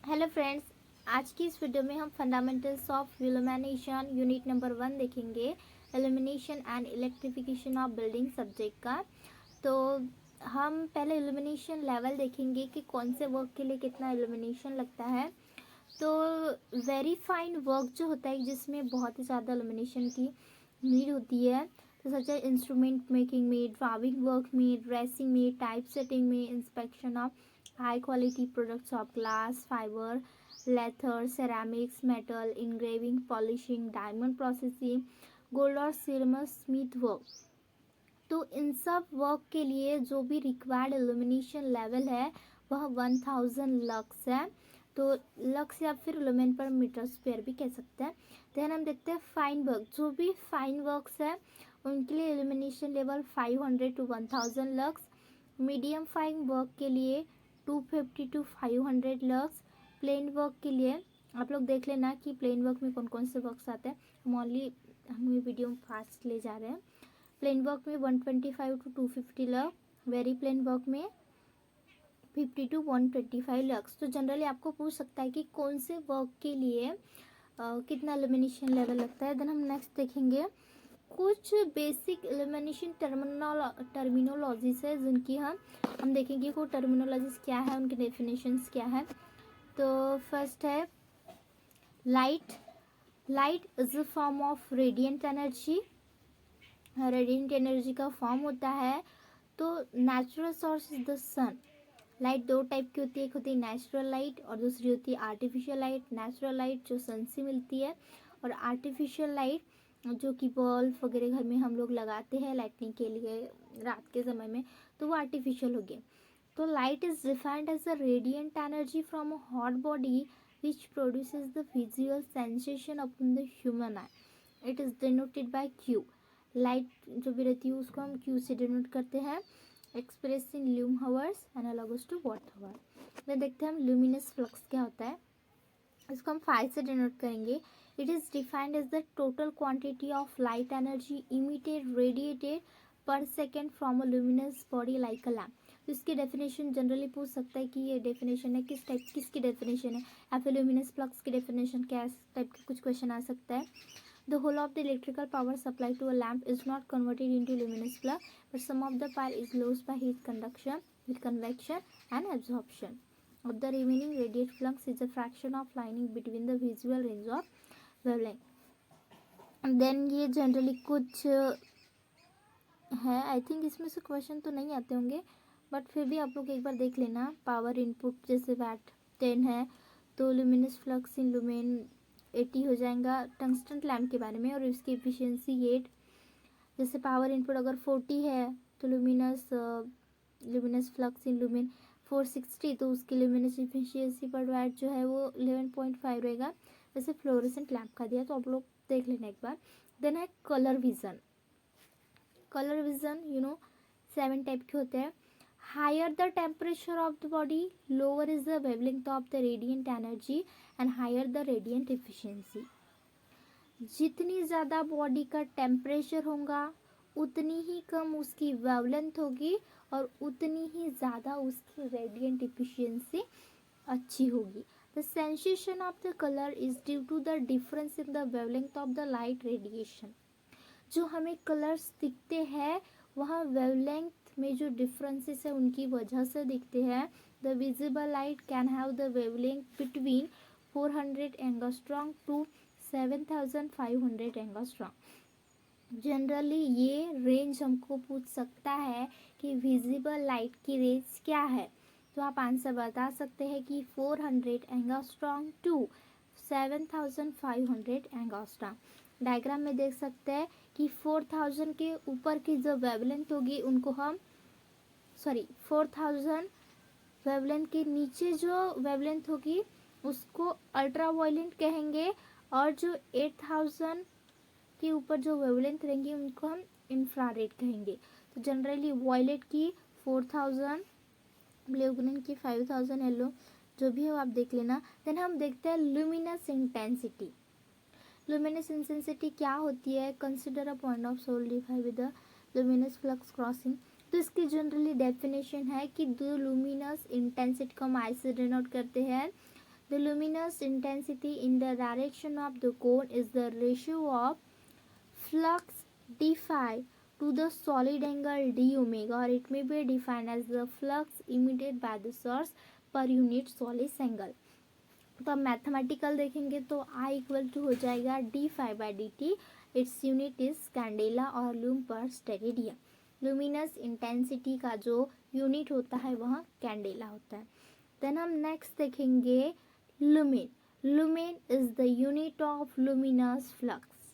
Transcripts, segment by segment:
Hello friends, आज की इस वीडियो में हम fundamentals of illumination unit number 1 देखेंगे। Illumination and electrification of building subject का। तो हम पहले इल्यूमिनेशन लेवल देखेंगे कि कौन से वर्क के लिए कितना इल्यूमिनेशन लगता है। तो वेरी फाइन वर्क जो होता है जिसमें बहुत ही ज़्यादा इल्यूमिनेशन की नीड होती है, तो सच है इंस्ट्रूमेंट मेकिंग में, ड्राइंग वर्क में, ड्रेसिंग में, टाइप सेटिंग में, inspection of high quality products of glass, fiber, leather, ceramics, metal, engraving, polishing, diamond processing, gold और silver smith work। तो इन सब वर्क के लिए जो भी रिक्वायर्ड इल्यूमिनेशन लेवल है वह 1000 लक्स है। तो लक्स या फिर लुमेन पर मीटर स्क्वायर भी कह सकते हैं। देन हम देखते हैं फाइन वर्क। जो भी फाइन वर्क्स है उनके लिए illumination level 500 to 1000 lux. Medium fine work के लिए 250 to 500 लक्स। प्लेन वर्क के लिए आप लोग देख लेना कि प्लेन वर्क में कौन कौन से वर्क्स आते हैं। हम ये वीडियो फास्ट ले जा रहे हैं। प्लेन वर्क में 125 to 250 lux. Very plain work में 50 to 125 लक्स। तो जनरली आपको पूछ सकता है कि कौन से वर्क के लिए कितना इल्यूमिनेशन लेवल लगता है। देन हम नेक्स्ट देखेंगे कुछ बेसिक इल्यूमिनेशन टर्मिनोलॉजीज है जिनकी हम देखेंगे वो टर्मिनोलॉजीज क्या है, उनके डेफिनेशंस क्या है। तो फर्स्ट है light. Light is a form of radiant energy. Radiant energy का फॉर्म होता है। तो natural source is the sun. Light दो टाइप की होती है, एक होती है नेचुरल लाइट और दूसरी होती है आर्टिफिशियल लाइट। नेचुरल लाइट जो सन से मिलती है और आर्टिफिशियल लाइट जो कि बल्ब वगैरह घर में हम लोग लगाते हैं लाइटनिंग के लिए रात के समय में, तो वो आर्टिफिशियल हो गया। तो light is defined as a radiant energy from a hot body which produces the visual sensation upon the human eye. It is denoted by Q. Light जो भी रहती है उसको हम क्यू से डिनोट करते हैं। Express in lumen hours analogous to watt hour. मैं देखते हैं हम ल्यूमिनस फ्लक्स क्या होता है। इसको हम 5 से डिनोट करेंगे। It is defined as the total quantity of light energy emitted radiated per second from a luminous body like a lamp. तो इसकी डेफिनेशन जनरली पूछ सकता है कि ये डेफिनेशन है किस टाइप, किसकी डेफिनेशन है, या फिर ल्यूमिनस फ्लक्स की डेफिनेशन क्या है, इस टाइप के कुछ क्वेश्चन आ सकता है। The whole of the electrical power supplied to a lamp is not converted into luminous flux, but some of the power is lost by heat conduction with convection and absorption. Of the remaining radiate flux is a fraction of lining between the visual range of wavelength. Then ये generally कुछ है, I think इसमें से question तो नहीं आते होंगे, but फिर भी आप लोग एक बार देख लेना। पावर इनपुट जैसे वैट 10 है तो लुमिनस फ्लक्स इन लुमेन 80 हो जाएगा टंगस्टन लैम्प के बारे में, और इसकी एफिशिएंसी 8। जैसे पावर इनपुट अगर 40 है तो लुमिनस फ्लक्स इन लुमेन 460, तो उसकी लुमिनस एफिशिएंसी पर वैट जो है वो 11.5 रहेगा। जैसे फ्लोरेसेंट लैम्प का दिया, तो आप लोग देख लेना एक बार। देन है colour vision. Colour vision 7 type के होते हैं। Higher the temperature of the body lower is the wavelength of the radiant energy and higher the radiant efficiency. जितनी ज़्यादा बॉडी का टेम्परेचर होगा उतनी ही कम उसकी वेवलेंथ होगी और उतनी ही ज़्यादा उसकी रेडिएंट एफिशिएंसी अच्छी होगी। The sensation of the colour is due to the difference in the wavelength of the light radiation. जो हमें कलर्स दिखते हैं वह वेवलेंथ में जो डिफरेंसेस है उनकी वजह से दिखते हैं। The visible light can have the wavelength between 400 angstrom to 7500 angstrom. Generally ये रेंज हमको पूछ सकता है कि विजिबल लाइट की रेंज क्या है, तो आप आंसर बता सकते हैं कि 400 एंगस्ट्रॉम टू 7500 एंगस्ट्रॉम। डायग्राम में देख सकते हैं कि 4000 के ऊपर की जो वेवलेंथ होगी उनको हम 4000 वेवलेंथ के नीचे जो वेवलेंथ होगी उसको अल्ट्रा वायलेंट कहेंगे, और जो 8000 के ऊपर जो वेवलेंथ रहेंगी उनको हम इंफ्रारेड कहेंगे। तो जनरली वायलेट की 4000, ब्लू ग्रीन की 5000, येलो जो भी हो आप देख लेना। देन हम देखते हैं लुमिनस इंटेंसिटी। लुमिनस इंटेंसिटी क्या होती है? Consider a point of sole defined with the luminous flux crossing. तो इसकी जनरली डेफिनेशन है कि द लुमिनस इंटेंसिटी को हम आई से डिनोट करते हैं। The luminous intensity in the direction of the cone is the ratio of flux d phi to the solid angle d omega, or it may be defined as the flux emitted by the source per unit solid angle. तो अब mathematical देखेंगे तो I equal to हो जाएगा D phi by D T. It's unit is candela और lumen per steradian. Luminous intensity का जो unit होता है वह कैंडेला होता है. देन हम नेक्स्ट देखेंगे lumen. Lumen is the unit of luminous flux.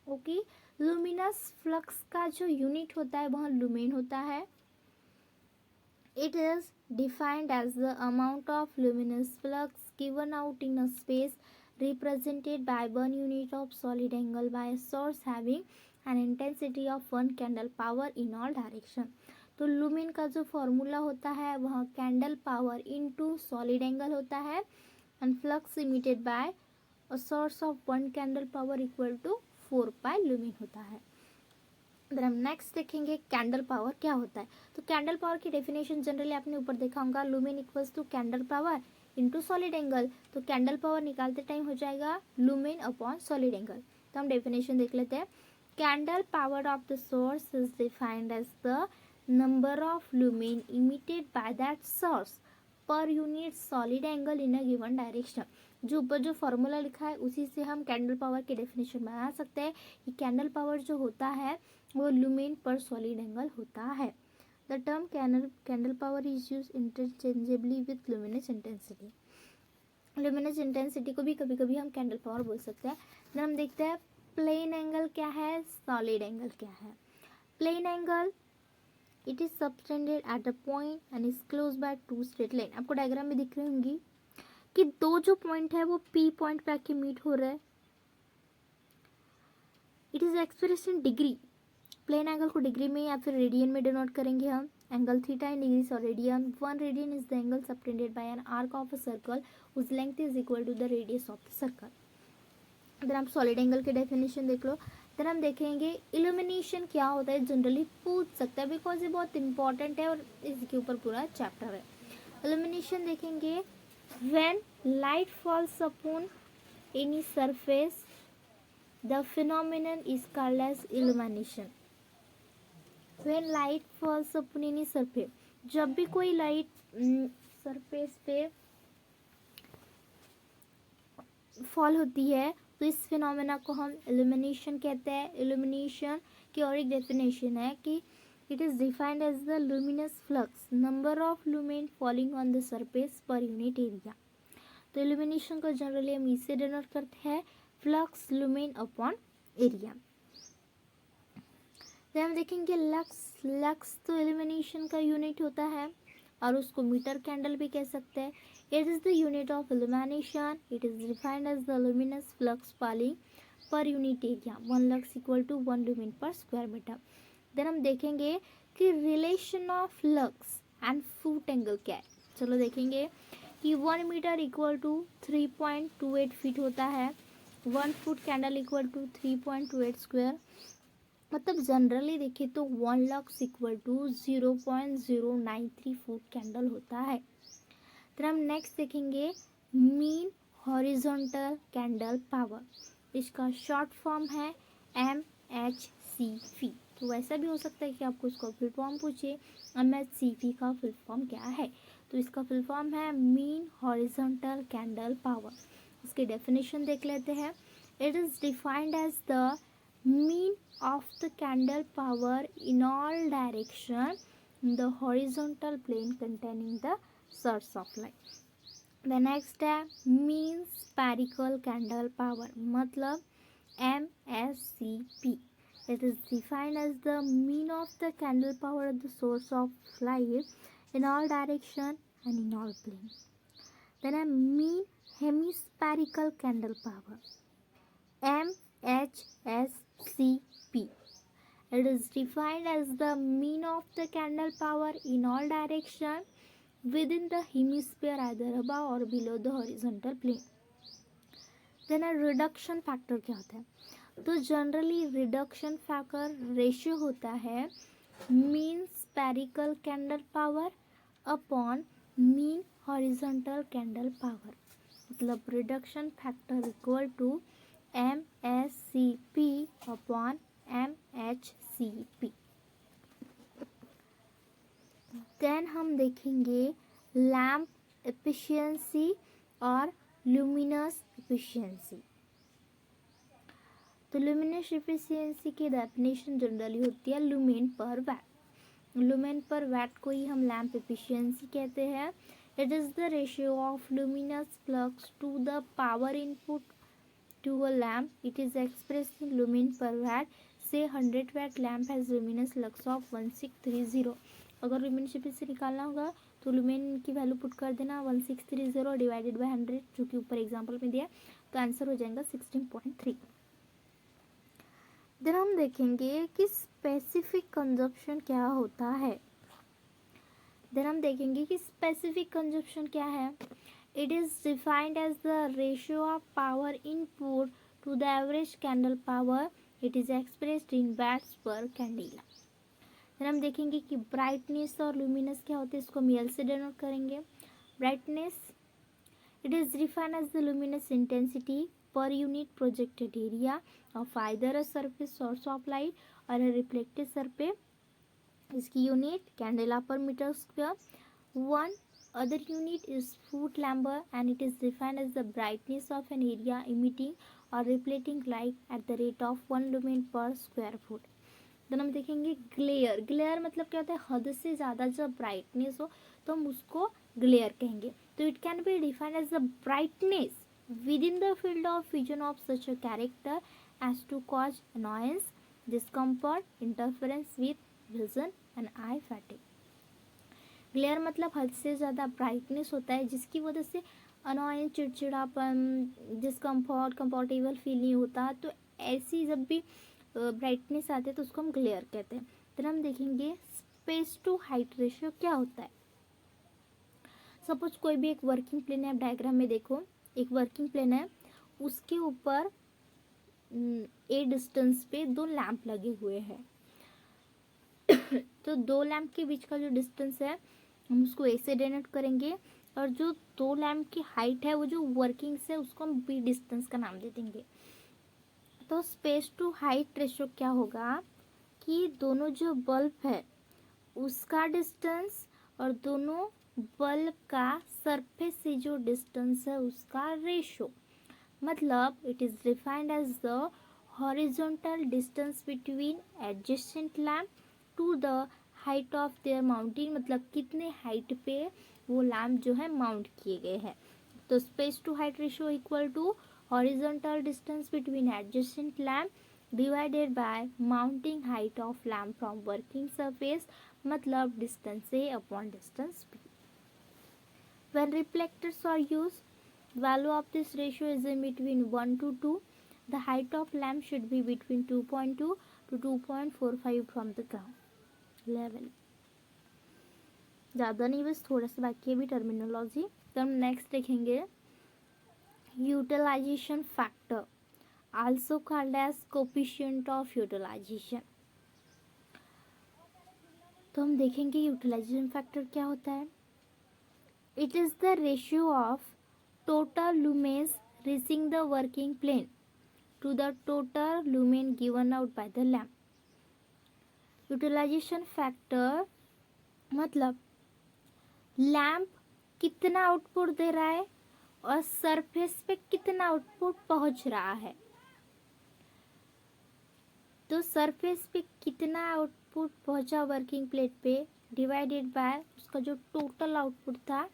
Okay, luminous flux का जो यूनिट होता है वह लुमेन होता है. It is defined as the amount of luminous flux given out in a space represented by one unit of solid angle by a source having an intensity of 1 candle power in all direction. तो lumen का जो formula होता है वह candle power into solid angle होता है and flux emitted by a source of 1 candle power equal to 4 pi lumen होता है. फिर हम नेक्स्ट देखेंगे कैंडल पावर क्या होता है. तो कैंडल पावर की डेफिनेशन जनरली आपने ऊपर देखा होगा, lumen equals to candle power into solid angle. तो कैंडल पावर निकालते टाइम हो जाएगा लुमेन अपॉन सॉलिड एंगल. तो हम डेफिनेशन देख लेते हैं. Candle power of the source is defined as the number of lumen emitted by that source per unit solid angle in a given direction. जो ऊपर जो फॉर्मूला लिखा है उसी से हम कैंडल पावर की डेफिनेशन बना सकते हैं कि कैंडल पावर जो होता है वो लुमेन पर सॉलिड एंगल होता है. The term candle power is use interchangeably with luminous intensity. Luminous intensity को भी कभी कभी हम कैंडल पावर बोल सकते हैं. देन हम देखते हैं प्लेन एंगल क्या है, सॉलिड एंगल क्या है. Plane angle it is subtended at a point and is close by two straight line. आपको डायग्राम में दिख रही होंगी कि दो जो पॉइंट है वो पी पॉइंट पे आके मीट हो रहा है. It is expressed in degree. Plane angle को डिग्री में या फिर रेडियन में डिनोट करेंगे हम. एंगल थीटा इन डिग्रीज और radian. 1 radian is the angle subtended by an arc of a circle whose length is equal to the radius of the circle. Then आप solid angle की definition देख लो. Then हम देखेंगे illumination क्या होता है, जनरली पूछ सकता है बिकॉज ये बहुत इंपॉर्टेंट है और इसके ऊपर पूरा चैप्टर है. इल्यूमिनेशन देखेंगे when light falls upon any surface the phenomenon is called as illumination. When light falls upon any surface, जब भी कोई लाइट सरफेस पे फॉल होती है तो इस फिनोमेना को हम इल्यूमिनेशन कहते हैं. इल्यूमिनेशन की और एक डेफिनेशन है कि it is defined as the luminous flux number of lumen falling on the surface per unit area. तो इल्यूमिनेशन को जनरली हम इससे डिनोट करते हैं flux lumen upon area. Then हम देखेंगे लक्स. लक्स तो इल्यूमिनेशन का यूनिट होता है और उसको मीटर कैंडल भी कह सकते हैं. It is the unit of illumination. It is defined as the luminous flux falling per unit area. 1 lux equal to 1 lumen per square metre. Then हम देखेंगे कि relation of lux and foot angle क्या है. चलो देखेंगे कि 1 metre equal to 3.28 feet होता है. 1 foot candle equal to 3.28 square. मतलब जनरली देखिए तो 1 lux equal to 0.093 foot candle होता है. तो हम नेक्स्ट देखेंगे मीन हॉरिजॉन्टल कैंडल पावर. इसका शॉर्ट फॉर्म है MHCP. तो वैसा भी हो सकता है कि आपको इसका फुल फॉर्म पूछे. MHCP का फुल फॉर्म क्या है, तो इसका फुल फॉर्म है मीन हॉरिजॉन्टल कैंडल पावर. इसकी डेफिनेशन देख लेते हैं. It is defined as the mean of the candle power in all direction in the horizontal plane containing the source of light. The next है mean spherical candle power, मतलब MSCP. It is defined as the mean of the candle power at the source of light in all direction and in all plane. Then a mean hemispherical candle power, MHSCP. It is defined as the mean of the candle power in all direction within the hemisphere either above or below the horizontal plane. Then a reduction factor क्या होता है, तो generally reduction factor ratio होता है mean spherical candle power upon mean horizontal candle power. मतलब reduction factor equal to MSCP upon MHCP। Then हम देखेंगे lamp efficiency और लुमिनस एफिशिएंसी। तो लुमिनस एफिशिएंसी की डेफिनेशन जनरली होती है लुमेन पर वैट। लुमेन पर वैट को ही हम लैम्प एफिशिएंसी कहते हैं। It is the ratio of luminous flux to the power input to a lamp. It is expressed in lumen per watt. Say 100 watt lamp has luminous lux of 1630. अगर luminous efficiency निकालना होगा तो lumen की value put कर देना 1630 divided by 100, जो कि ऊपर एग्जाम्पल में दिया, तो आंसर हो जाएगा 16.3। देन हम देखेंगे कि स्पेसिफिक कंजप्शन क्या होता है। देन हम देखेंगे कि स्पेसिफिक कंजप्शन क्या है। It is defined as the ratio of power input to the average candle power. It is expressed in watts per candela. फिर हम देखेंगे कि ब्राइटनेस और लुमिनस क्या होते हैं, इसको हम एल से डिनोट करेंगे। Brightness, it is defined as the luminous intensity per unit projected area of either a surface source of light और अ रिफ्लेक्टेड सरफेस। इसकी unit candela per metre square. One other unit is foot number and it is defined as the brightness of an area emitting or reflecting light at the rate of 1 lumen per square foot. then हम देखेंगे glare. Glare मतलब क्या होता है, हद से ज़्यादा जब ब्राइटनेस हो तो हम उसको ग्लेयर कहेंगे। तो it can be defined as the brightness within the field of vision of such a character as to cause annoyance, discomfort, interference with vision and eye fatigue. Glare मतलब हद से ज़्यादा ब्राइटनेस होता है जिसकी वजह से अनॉयंस, चिड़चिड़ापन, डिस्कम्फर्ट, कंफर्टेबल फील नहीं होता। तो ऐसी जब भी ब्राइटनेस आती है तो उसको हम ग्लेयर कहते हैं। फिर हम देखेंगे स्पेस टू हाइट रेशियो क्या होता है। सपोज कोई भी एक वर्किंग प्लेन है, आप डायग्राम में देखो, एक वर्किंग प्लेन है, उसके ऊपर ए डिस्टेंस पे दो लैंप लगे हुए हैं। तो दो लैंप के बीच का जो डिस्टेंस है हम उसको ए से डिनोट करेंगे, और जो दो लैंप की हाइट है वो जो वर्किंग से उसको हम बी डिस्टेंस का नाम दे देंगे। तो स्पेस टू हाइट रेशियो क्या होगा कि दोनों जो बल्ब है उसका डिस्टेंस और दोनों बल्ब का सरफेस से जो डिस्टेंस है उसका रेशियो। मतलब it is defined as the horizontal distance between adjacent lamp to the height of their mounting, मतलब कितने हाइट पे वो लैम्प जो है माउंट किए गए हैं। तो space to height ratio equal to horizontal distance between adjacent lamp divided by mounting height of lamp from working surface, मतलब distance A upon distance B. When reflectors are used, value of this ratio is in between 1 to 2. The height of lamp should be between 2.2 to 2.45 from the ground level. ज़्यादा नहीं, बस थोड़ा सा बाकी है भी terminology. तो हम नेक्स्ट देखेंगे utilization factor, also called as coefficient of utilization. तो हम देखेंगे यूटिलाइजेशन फैक्टर क्या होता है। It is the ratio of total lumens reaching the working plane to the total lumen given out by the lamp. Utilization factor मतलब lamp कितना output दे रहा है और सरफेस पे कितना आउटपुट पहुंच रहा है। तो सरफेस पे कितना आउटपुट पहुंचा वर्किंग प्लेट पे डिवाइडेड बाय उसका जो टोटल आउटपुट था,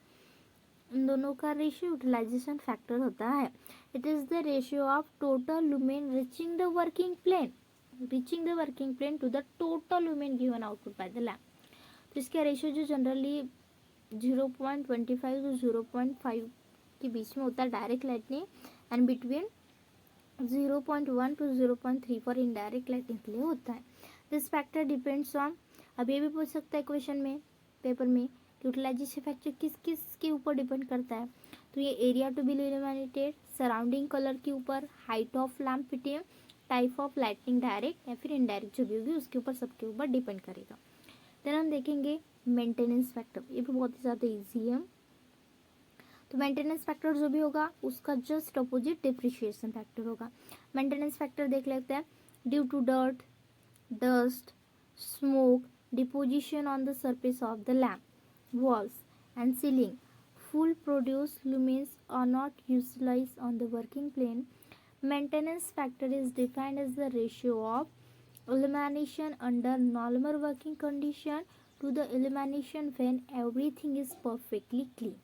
इन दोनों का रेशियो यूटिलाइजेशन फैक्टर होता है। It is the ratio of total lumen reaching the working plane to the total lumen given output by the lamp. तो इसका रेशियो जो जनरली 0.25 to 0.5 के बीच में होता है direct lightning, and between 0.1 to 0.3 for indirect lightning के लिए होता है। दिस फैक्टर डिपेंड्स ऑन, अब ये भी पूछ सकता है क्वेश्चन में, पेपर में, यूटिलाइजेशन फैक्टर किस किस के ऊपर डिपेंड करता है। तो ये area to be illuminated, surrounding colour के ऊपर, height of lamp fitting, type of lightning direct या फिर इनडायरेक्ट जो भी होगी उसके ऊपर, सबके ऊपर डिपेंड करेगा। देन हम देखेंगे मेंटेनेंस फैक्टर, ये भी बहुत ही ज़्यादा ईजी है। तो मेंटेनेंस फैक्टर जो भी होगा उसका जस्ट अपोजिट डिप्रिशिएशन फैक्टर होगा। मेंटेनेंस फैक्टर देख लेते हैं। Due to dirt, dust, smoke, deposition on the surface of the lamp, walls and ceiling, full produced lumens are not utilized on the working plane. Maintenance factor is defined as the ratio of illumination under normal working condition to the illumination when everything is perfectly clean.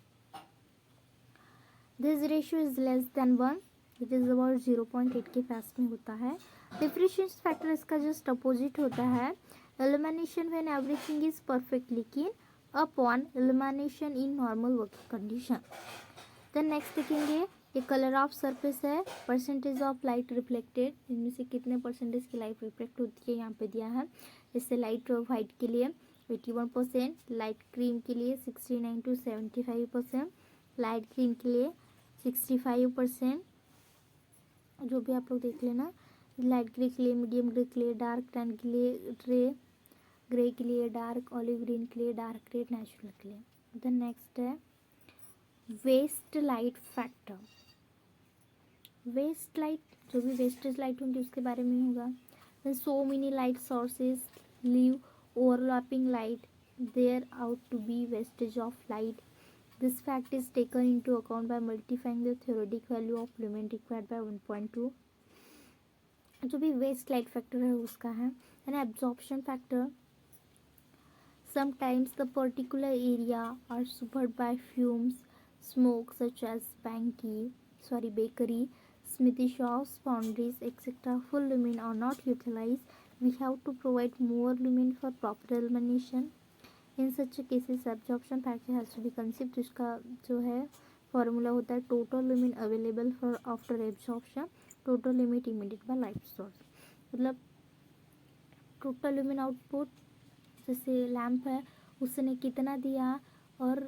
This ratio is less than 1. It is about 0.8 के पास में होता है। Depreciation factor इसका just opposite होता है। illumination when everything is perfectly clean upon illumination in normal working condition. Then next देखेंगे, ये colour of surface है, परसेंटेज ऑफ लाइट रिफ्लेक्टेड, इनमें से कितने परसेंटेज की लाइट रिफ्लेक्ट होती है यहाँ पे दिया है। इससे लाइट वाइट के लिए 81%, लाइट क्रीम के लिए 69 to 75%, लाइट ग्रीन के लिए 65%, जो भी आप लोग देख लेना। लाइट ग्रे के लिए, मीडियम ग्रे के लिए, डार्क टैन के लिए ग्रे के लिए, डार्क ऑलिव ग्रीन के लिए, डार्क ग्रे नेचुरल के लिए। देन नेक्स्ट है waste light factor. Waste light, जो भी वेस्टेज लाइट होंगी उसके बारे में होगा। Then so many light sources leave overlapping light there out to be wastage of light. This fact is taken into account by multiplying the theoretic value of lumen required by 1.2. जो भी waste light factor है उसका है। And absorption factor, sometimes the particular area are supered by fumes, smoke such as bakery, smithy shops, foundries, etc. Full lumen are not utilized. We have to provide more lumen for proper illumination. In such cases absorption factor has to be conceived, जिसका जो है formula होता है total lumen available for after absorption, total limit emitted by light source. मतलब total lumen output, जैसे lamp है उसने कितना दिया और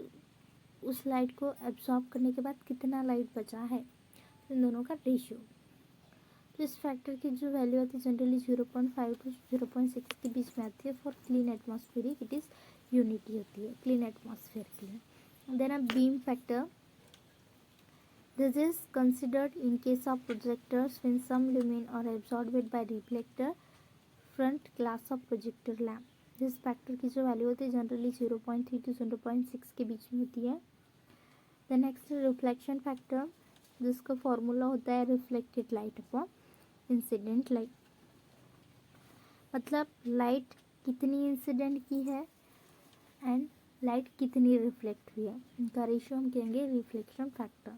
उस लाइट को एब्जॉर्ब करने के बाद कितना लाइट बचा है, इन दोनों का रेशियो। तो इस फैक्टर की जो वैल्यू आती है जनरली 0.5 to 0.6 के बीच में आती है। For clean atmospheric it is unity होती है क्लीन एटमॉस्फेयर के लिए। Then a beam factor, this is considered in case of projectors when some lumen are absorbed by reflector front glass of projector lamp. This factor की जो value होती है generally 0.3 to 0.6 के बीच में होती है। द नेक्स्ट रिफ्लेक्शन फैक्टर, जिसका formula होता है reflected light upon incident light. मतलब लाइट कितनी इंसिडेंट की है एंड लाइट कितनी रिफ्लेक्ट हुई है, इनका रेशियो हम कहेंगे रिफ्लेक्शन फैक्टर।